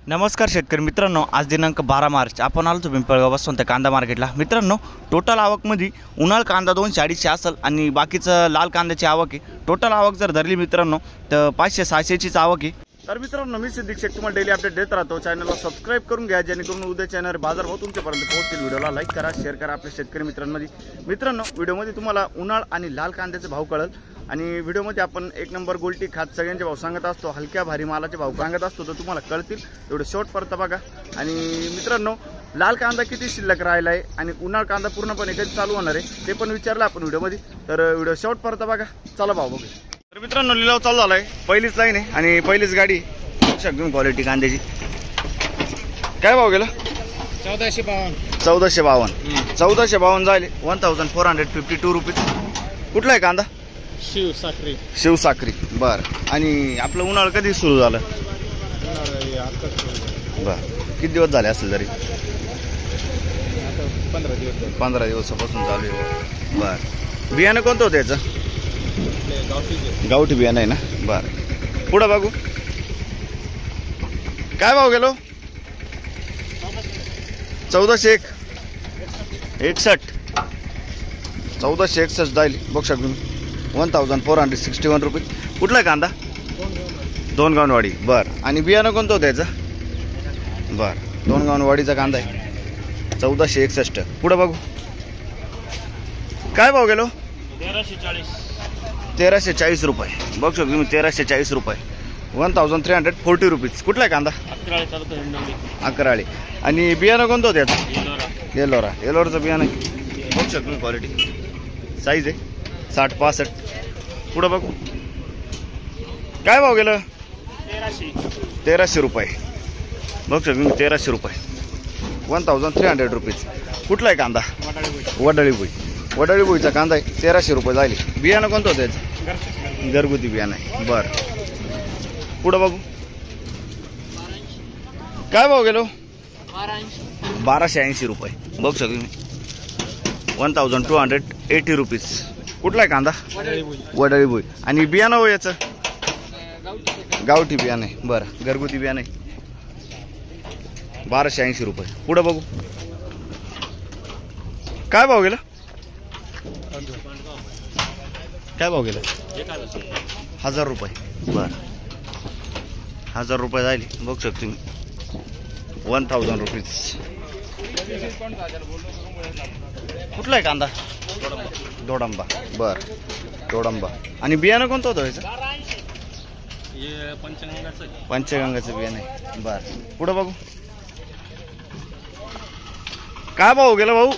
नमस्कार शेतकरी मित्रांनो, आज दिनांक 12 मार्च आपण आलो पिंपळगाव वसंत कांदा मार्केटला। मित्रांनो, टोटल आवकमध्ये उन्हाळ कांदा 240 असेल आणि बाकीचं लाल कांद्याची आवक आहे। टोटल आवक जर धरली मित्रांनो तर 500-600 चीच आवक आहे। तर मित्रांनो, मी सिद्दीक शेख तुम्हाला डेली अपडेट देत राहतो। चॅनलला सबस्क्राइब करून घ्या जेणेकरून उद्याच्या येणारे बाजारभाव तुमच्यापर्यंत पोहोचतील। व्हिडिओला लाईक करा, शेअर करा आपल्या शेतकरी मित्रांमध्ये। मित्रांनो, व्हिडिओमध्ये तुम्हाला उन्हाळ आणि लाल कांद्याचे भाव कळेल आणि व्हिडिओमध्ये आपण एक नंबर गोल्टी खात सगळ्यांचे भाव सांगत असतो, हलक्या भारी मालाचे भाव सांगत असतो, तर तुम्हाला कळतील। एवढे शॉर्ट परत बघा। आणि मित्रांनो, लाल कांदा किती शिल्लक राहिला आहे आणि उन्हाळ कांदा पूर्णपणे कधी चालू होणार आहे ते पण विचारलं आपण व्हिडिओमध्ये, तर व्हिडिओ शॉर्ट परत बघा। चला भाव बघू। तर मित्रांनो, लिलाव चालू झाला आहे। पहिलीच लाईन आहे आणि पहिलीच गाडी एकदम क्वालिटी कांद्याची। काय भाव गेला? 1452 झाले 1452 रुपीज। कुठला आहे कांदा? शिवसाखरी। बर, आणि आपलं उन्हाळा कधी सुरू झालं? बर, किती दिवस झाले असेल तरी? 15 दिवसापासून चालू आहे। बर, बियाणं कोणतं होतं याचं? गावठी बियाणं आहे ना? बर, पुढं बघू। काय भाव गेलो? 1461 1461 जाईल बघू शकतो। 1461 रुपये। कुठला कांदा? दोनगाववाडी। बर, आणि बियाणं कोणतं होतं याचं? बर, दोनगाववाडीचा कांदा आहे 1461। पुढे बघू। काय भाव गेलो? 1340 रुपये बघू शकतो तुम्ही। 1340 रुपये 1340 रुपीज। कुठला कांदा? अकराळी। आणि बियाणं कोणतं होतं याचं? येलोराचं बियाणं आहे बघू शकतो तुम्ही। क्वालिटी साईज आहे 60-65। पुढं बघू। काय भाव गेलं? 1300 रुपये बघू शकतो तुम्ही। 1300 रुपये 1300 रुपीज। कुठला आहे कांदा? वडाळी भुईचा कांदा आहे 1300 रुपये जाईल। बियाणं कोणतं होतं याचं? घरगुती बियाणं आहे। बरं, पुढं बघू। काय भाव गेलो? 1280 रुपये बघू शकतो तुम्ही। 1280 रुपीज। कुठला आहे कांदा? वडाळी भुई। आणि बियाणं हो याचं? गावठी बियाणं आहे। बरं, घरगुती बियाणं आहे 1280 रुपये। पुढं बघू। काय भाव गेला? 1000 रुपये। बरं, 1000 रुपये झाले बघू शकतो तुम्ही। 1000 रुपीज। कुठला आहे कांदा? दोडंबा। बर, दोडंबा। आणि बियाणं कोणतं होतं याचं? पंचगंगाचं बियाणं आहे। बर, पुढं बघू। काय भाऊ गेला भाऊ?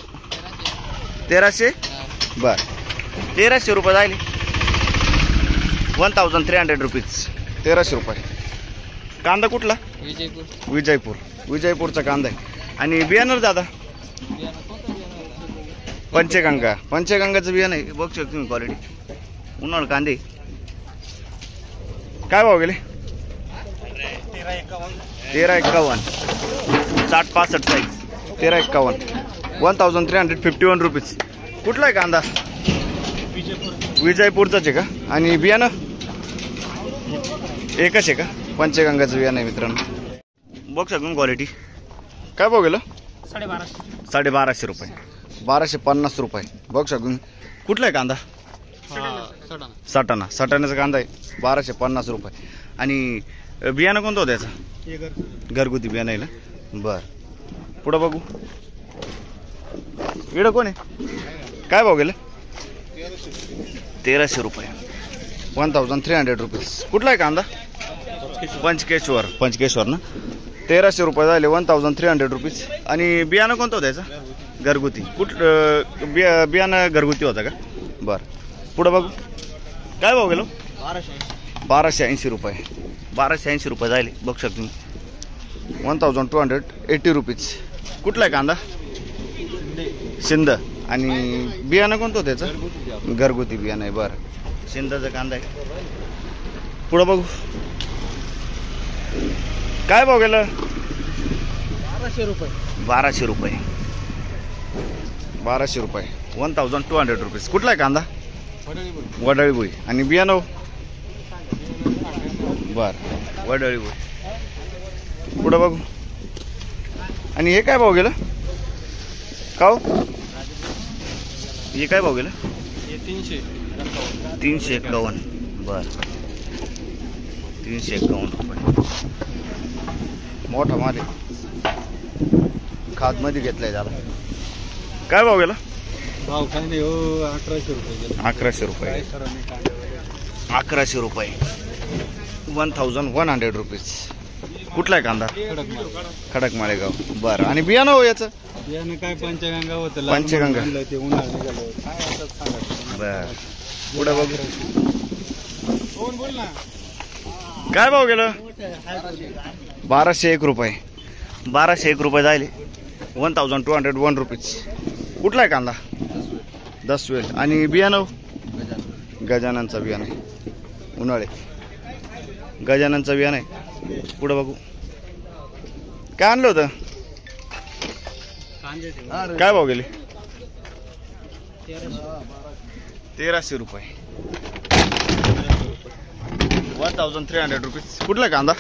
1300। बर, 1300 रुपये झाले 1300 रुपीज। 1300 रुपये। कांदा कुठला? विजयपूरचा कांदा आहे। आणि बियाणं दादा? पंचगंगाचं बियाणं आहे बघू शकतो तुम्ही। क्वालिटी उन्हाळ कांदे। काय भाव गेले? 1351 60-65 साईज 1351 1351 रुपीज। कुठला आहे कांदा? विजयपूरचाच आहे का? आणि बियाणं एकच आहे का? पंचगंगाचं बियाणं आहे मित्रांनो बघू शकतो क्वालिटी। काय भाव गेलं? 1250 रुपये 1250 रुपये बघू शकतो। कुठला आहे कांदा? सटाण्याचा कांदा आहे 1250 रुपये। आणि बियाणं कोणतं होतं याचं? घरगुती बियाणं आहे ना? बर, पुढं बघू। इकडं कोण आहे? काय भाव गेलं? 1300 रुपये 1300 रुपीज। कुठला आहे कांदा? पंचकेश्वर ना? 1300 रुपये झाले 1300 रुपीज। आणि बियाणं कोणतं होतं याचं? घरगुती। बियाणं घरगुती होतं का? बरं, पुढं बघू। काय भाव गेलो? 1280 रुपये 1280 रुपये झाले बघू शकतो तुम्ही। 1280 रुपीज। कुठला आहे कांदा? शिंद। आणि बियाणं कोणतं होतं त्याचं? घरगुती बियाणं आहे। बरं, शिंदाचा कांदा आहे। पुढं बघू। काय भाव गेलं? 1200 रुपये 1200 रुपीज। कुठला आहे कांदा? वडाळी भुई। आणि बियाणं? बर, वडाळी भुई पुढं बघू. आणि हे काय भाव गेलं का हो? हे काय भाव गेलं? 351. बर 351 रुपये. मोठा माल आहे, खात मध्ये घेतलाय त्याला. काय भाव गेला? भाव काय नाही हो, 1100 रुपये. 1100 रुपये. 1100 रुपये. 1100 रुपीज. कुठला आहे कांदा? खडक माळेगाव. बरं. आणि बियाणं हो याचं? बियाणं काय पंचगंगा होतं. पंचगंगा. ते उन्हाळा निघालं. काय असं सांगा. बर. पुढे बघू. काय भाव गेलं? 1201 रुपये. 1201 रुपये जायले. 1201 रुपीज. कुठला आहे कांदा? 10 वेल. आणि बियाणं? गजाननचा बियाणं आहे. उन्हाळे गजाननचा बियाणं आहे. पुढं बघू. काय आणलं होतं? काय भाव गेले? 1300 रुपये. 1300 रुपीज. कुठला कांदा?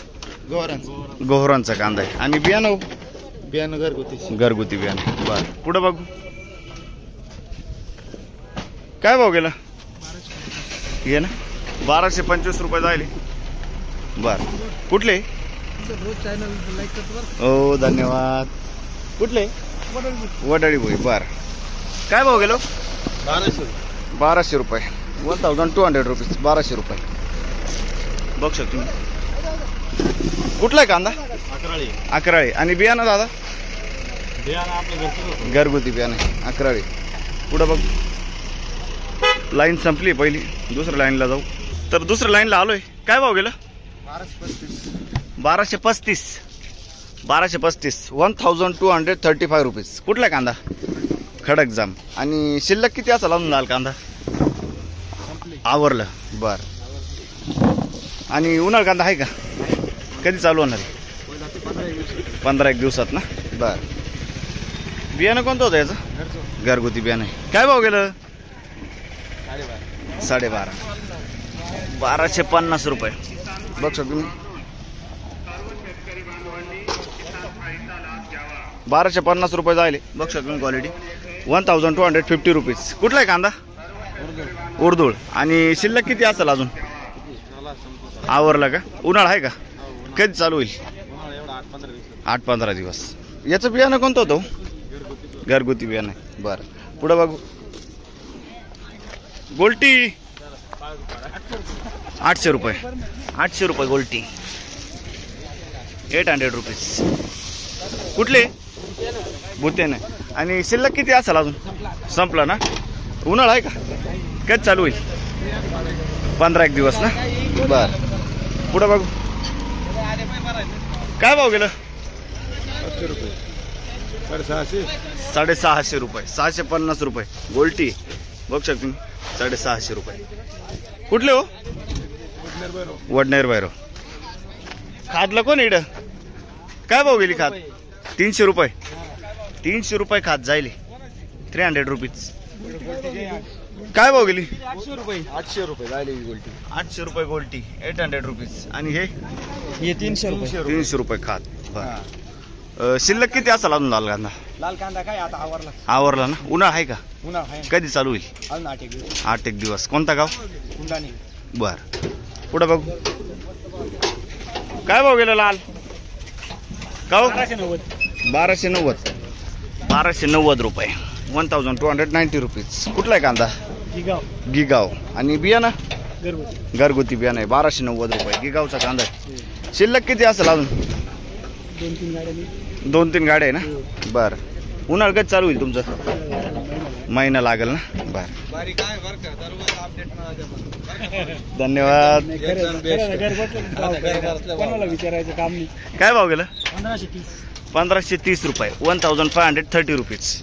गोहरांचा कांदा आहे. आणि बियाणं? बियाणं घरगुती बियाणं. बरं. पुढं बघू. काय भाव गेला? हे ना 1225 रुपये जायले. बर. कुठले? हो धन्यवाद. कुठले? वडाळी भोई. बर. काय भाव गेलो? 1200 रुपये. 1200 रुपीज. 1200 रुपये. बघ शकतो तुम्ही. कुठला आहे कांदा? अकराळी. आणि बियाणं दादा? घरगुती बियाणं आहे. अकराळी. पुढं बघ. लाईन संपली पहिली, दुसऱ्या लाईनला जाऊ. तर दुसऱ्या लाईनला आलोय. काय भाव गेलं? 1235. 1235. 1235 रुपीज. कुठला कांदा? खडक जाम. आणि शिल्लक किती असा लावून जाल कांदा? आवरलं. बर. आणि उन्हाळ कांदा आहे का? कधी चालू होणार? 15-1 दिवसात ना. बर. बियाणं कोणतं होतं याचं? घरगुती बियाणं आहे. काय भाव गेलं? 12.5. 1250 रुपये. बघ शकतो तुम्ही. 1250 रुपये जायले. बघ शकतो तुम्ही. Quality 1250 rupees. कुठला आहे कांदा? उर्दूळ. आणि शिल्लक किती असेल अजून? आवरला का? उन्हाळा आहे का? कधी चालू होईल? 8-15 दिवस. याचं बियाणं कोणतं होतं? घरगुती बियाणं आहे. बरं. पुढं बघू. गोल्टी 800 रुपये. 800 रुपये गोल्टी. 800 रुपीज. कुठले? भूतेने. आणि शिल्लक किती असेल अजून? संपला ना. उन्हाळा आहे का? कधी चालू होईल? 15-1 दिवस ना. बर. पुढं बघू. काय भाव गेलं? 650 रुपये. 650 रुपये गोल्टी. बघ शकतो तुम्ही. 650 रुपये. कुठले हो? वडनेर भैरव. खादलं कोण इकडं? काय भाव गेली खाद? 300 रुपये. 300 रुपये खाद जायले. 300 रुपीज. काय भाव गेली? 800 रुपये. 800 रुपये जायले गोल्टी. 800 रुपये गोल्टी. 800 रुपीज. आणि हे 300 रुपये खाद. शिल्लक किती असा लावून लाल कांदा? लाल कांदा काय आता आवरला. आवरला ना. उन्हाळा आहे का? उन्हाळा आहे. कधी चालू होईल? अजून 8 दिवस. 8-1 दिवस. कोणता गाव? कुंडाणी. बर. पुढं बघू. काय भाव गेलं लाल? का 1290. 1290 रुपये. 1290 रुपीज. कुठला आहे कांदा? गिगाव. आणि बियाणं? घरगुती बियाणं आहे. 1290 रुपये. गिगावचा कांदा आहे. शिल्लक किती असेल अजून? 2-3 गाड्या आहे ना. बर. उन्हाळा कधी चालू होईल तुमचं? महिना लागेल ना. बर. धन्यवाद. विचारायचं काम नाही. काय भाव गेलं? 1530 रुपये. 1530 रुपीज.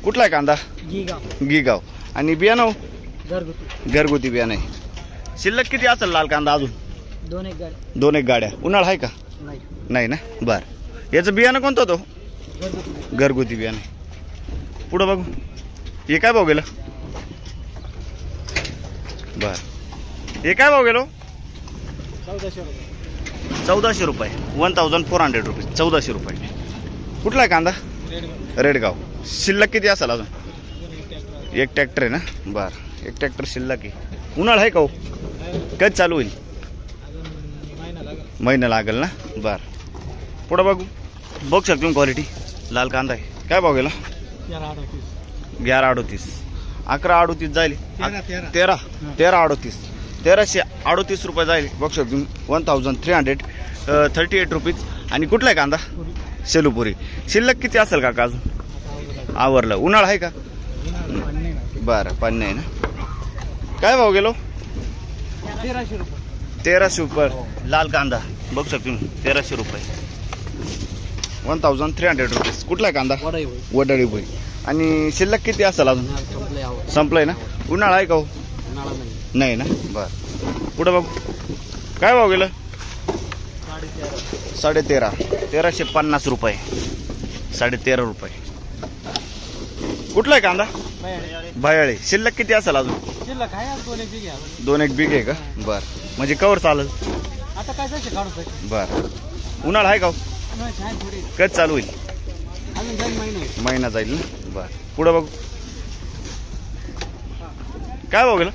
कुठला आहे कांदा? गिगाव. आणि बियाणं? घरगुती बियाणं आहे. शिल्लक किती असेल लाल कांदा अजून? 2-1 गाड्या. उन्हाळा आहे का? नाही ना. बर. याचं बियाणं कोणतं होतं? घरगुती बियाणं. पुढं बघू. हे काय भाव गेलं? बर. हे काय भाव गेलो? 1400 रुपये 1400 रुपीज 1400 रुपये. कुठला आहे कांदा? रेडगाव. शिल्लक किती असेल अजून? एक ट्रॅक्टर आहे ना. बरं, एक ट्रॅक्टर शिल्लक आहे. उन्हाळा आहे का हो? कधी चालू होईल? महिना लागेल ना. बरं, पुढं बघू. बघू शकतो तुम्ही क्वालिटी. लाल कांदा आहे. काय भाव गेला? 1138 1138 जाईल. 1338 1338 रुपये जाईल. बघू शकतो तुम्ही 1338 रुपीज. आणि कुठला आहे कांदा? शेलूपुरी. शिल्लक किती असेल का अजून? आवरलं. उन्हाळा आहे का? बरं, पण नाही ना. काय भाव गेलो? 1300 रुपये लाल कांदा. बघू शकतो तुम्ही 1300 रुपये 1300 रुपीज. कुठला आहे कांदा? वडाळी भुई. आणि शिल्लक किती असेल अजून? संपलंय ना. उन्हाळा आहे का हो? नाही ना. बरं, पुढं बघू. काय भाव गेलं? 1350 रुपये 13.5 रुपये. कुठला आहे कांदा? भयाळे. शिल्लक किती असेल अजून? 2-1 बिघे का? बरं, म्हणजे कवर चालेल. बरं, उन्हाळा आहे का हो? कधी चालू होईल? महिना जाईल ना. बरं, पुढं बघू. काय भाव गेलं?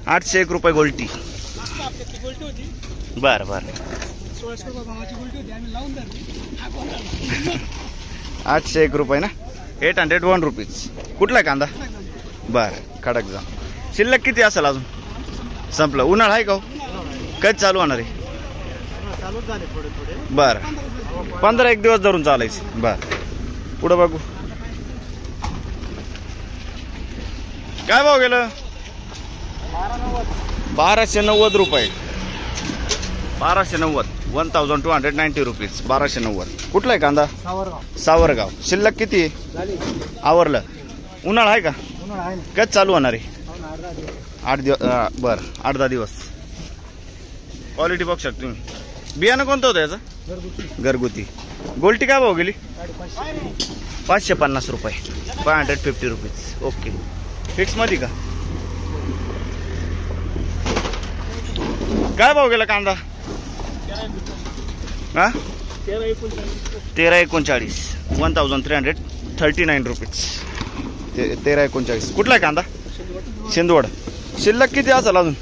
801 रुपये गोल्टी. बरं बरं, 801 रुपये ना. 801 रुपीज. कुठला आहे कांदा? बरं, खडक जा. शिल्लक किती असेल अजून? संपलं. उन्हाळा आहे का हो? कधी चालू होणार आहे? बरं, 15-1 दिवस धरून चालायचे. बरं, पुढं बघू. काय भाव गेलं? 1290 रुपये 1290 1290 रुपीज 1290. कुठला आहे कांदा? सावरगाव. शिल्लक किती आहे? आवरलं. उन्हाळा आहे का? कधी चालू होणार आहे? 8 दिवस. बरं, 8-10 दिवस. क्वालिटी बघू शकता तुम्ही. बियाणं कोणतं होतं याचं? घरगुती. गोल्टी काय भाव गेली? 550 रुपये 550 रुपीज. ओके, फिक्स मध्ये का? काय भाव गेला कांदा? हा, 1339 1339 रुपीज 1339. कुठला आहे कांदा? शिंदवड. शिल्लक किती असेल अजून?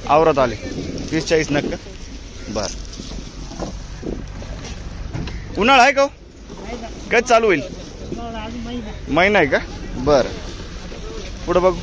आवरत आले 30-40 नक्का. बर, उन्हाळा आहे का हो? कधी चालू होईल? महिना आहे का? बरं, पुढं बघू.